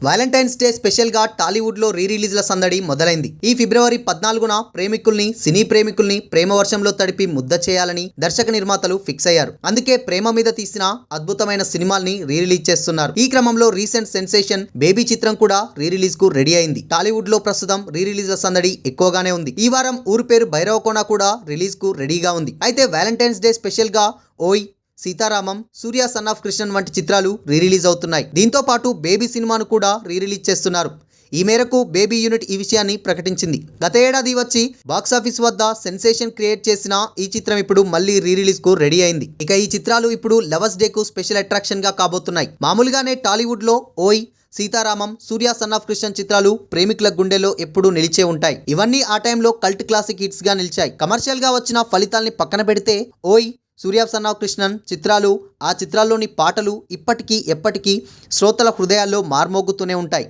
Valentine's day special గా టాలీవుడ్ లో రీ రిలీజ్ల సందడి మొదలైంది. ఈ ఫిబ్రవరి 14న ప్రేమికుల్ని, సినీ ప్రేమికుల్ని ప్రేమ వర్షంలో తడిపి ముద్ద చేయాలని దర్శక నిర్మాతలు ఫిక్స్ అయ్యారు. అందుకే ప్రేమ మీద తీసిన అద్భుతమైన సినిమాల్ని రీ రిలీజ్ చేస్తున్నారు. ఈ క్రమంలో రీసెంట్ సెన్సేషన్ బేబీ చిత్రం కూడా రీ రిలీజ్ కు రెడీ అయింది. టాలీవుడ్ లో ప్రస్తుతం రీ రిలీజ్ల సందడి ఎక్కువగానే ఉంది. ఈ వారం ఊరు పేరు భైరవకోన కూడా రిలీజ్ కు రెడీగా ఉంది. అయితే వాలంటైన్స్ డే స్పెషల్ గా ఓయ్, సీతారామం, సూర్య సన్ ఆఫ్ కృష్ణన్ వంటి చిత్రాలు రీ రిలీజ్ అవుతున్నాయి. దీంతో పాటు బేబీ సినిమాను కూడా రీ రిలీజ్ చేస్తున్నారు. ఈ మేరకు బేబీ యూనిట్ ఈ విషయాన్ని ప్రకటించింది. గత ఏడాది వచ్చి బాక్సాఫీస్ వద్ద సెన్సేషన్ క్రియేట్ చేసిన ఈ చిత్రం ఇప్పుడు మళ్ళీ రీ రిలీజ్ కు రెడీ అయింది. ఇక ఈ చిత్రాలు ఇప్పుడు లవర్స్ డే కు స్పెషల్ అట్రాక్షన్ గా కాబోతున్నాయి. మామూలుగానే టాలీవుడ్ లో ఓయ్, సీతారామం, సూర్య సన్ ఆఫ్ కృష్ణన్ చిత్రాలు ప్రేమికుల గుండెలో ఎప్పుడూ నిలిచే ఉంటాయి. ఇవన్నీ ఆ టైంలో కల్ట్ క్లాసిక్ హిట్స్ గా నిలిచాయి. కమర్షియల్ గా వచ్చిన ఫలితాల్ని పక్కన పెడితే ఓయ్, సూర్య సన్ ఆఫ్ కృష్ణన్ చిత్రాలు, ఆ చిత్రాల్లోని పాటలు ఇప్పటికీ ఎప్పటికీ శ్రోతల హృదయాల్లో మార్మోగుతూనే ఉంటాయి.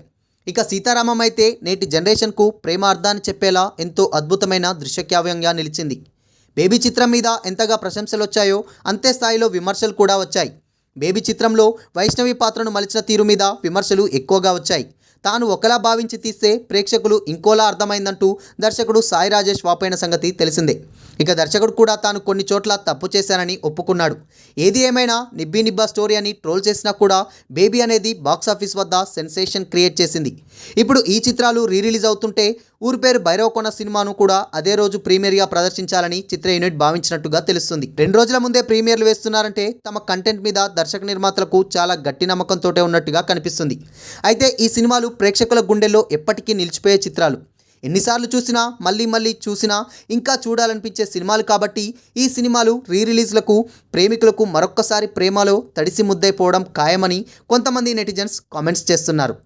ఇక సీతారామం అయితే నేటి జనరేషన్కు ప్రేమ అర్థాన్ని చెప్పేలా ఎంతో అద్భుతమైన దృశ్యకావ్యంగా నిలిచింది. బేబీ చిత్రం మీద ఎంతగా ప్రశంసలు వచ్చాయో అంతే స్థాయిలో విమర్శలు కూడా వచ్చాయి. బేబీ చిత్రంలో వైష్ణవి పాత్రను మలిచిన తీరు మీద విమర్శలు ఎక్కువగా వచ్చాయి. తాను ఒకలా భావించి తీస్తే ప్రేక్షకులు ఇంకోలా అర్థమైందంటూ దర్శకుడు సాయి రాజేష్ వాపోయిన సంగతి తెలిసిందే. ఇక దర్శకుడు కూడా తాను కొన్ని చోట్ల తప్పు చేశానని ఒప్పుకున్నాడు. ఏది ఏమైనా నిబ్బీ నిబ్బా స్టోరీ అని ట్రోల్ చేసినా కూడా బేబీ అనేది బాక్సాఫీస్ వద్ద సెన్సేషన్ క్రియేట్ చేసింది. ఇప్పుడు ఈ చిత్రాలు రీ రిలీజ్ అవుతుంటే ఊరు పేరు భైరవకోన సినిమాను కూడా అదే రోజు ప్రీమియర్గా ప్రదర్శించాలని చిత్ర యూనిట్ భావించినట్టుగా తెలుస్తుంది. 2 రోజుల ముందే ప్రీమియర్లు వేస్తున్నారంటే తమ కంటెంట్ మీద దర్శక నిర్మాతలకు చాలా గట్టి నమ్మకంతోటే ఉన్నట్టుగా కనిపిస్తుంది. అయితే ఈ సినిమాలు ప్రేక్షకుల గుండెల్లో ఎప్పటికీ నిలిచిపోయే చిత్రాలు. ఎన్నిసార్లు చూసినా మళ్ళీ మళ్ళీ చూసినా ఇంకా చూడాలనిపించే సినిమాలు కాబట్టి ఈ సినిమాలు రీ రిలీజ్లకు ప్రేమికులకు మరొక్కసారి ప్రేమలో తడిసి ముద్దైపోవడం ఖాయమని కొంతమంది నెటిజన్స్ కామెంట్స్ చేస్తున్నారు.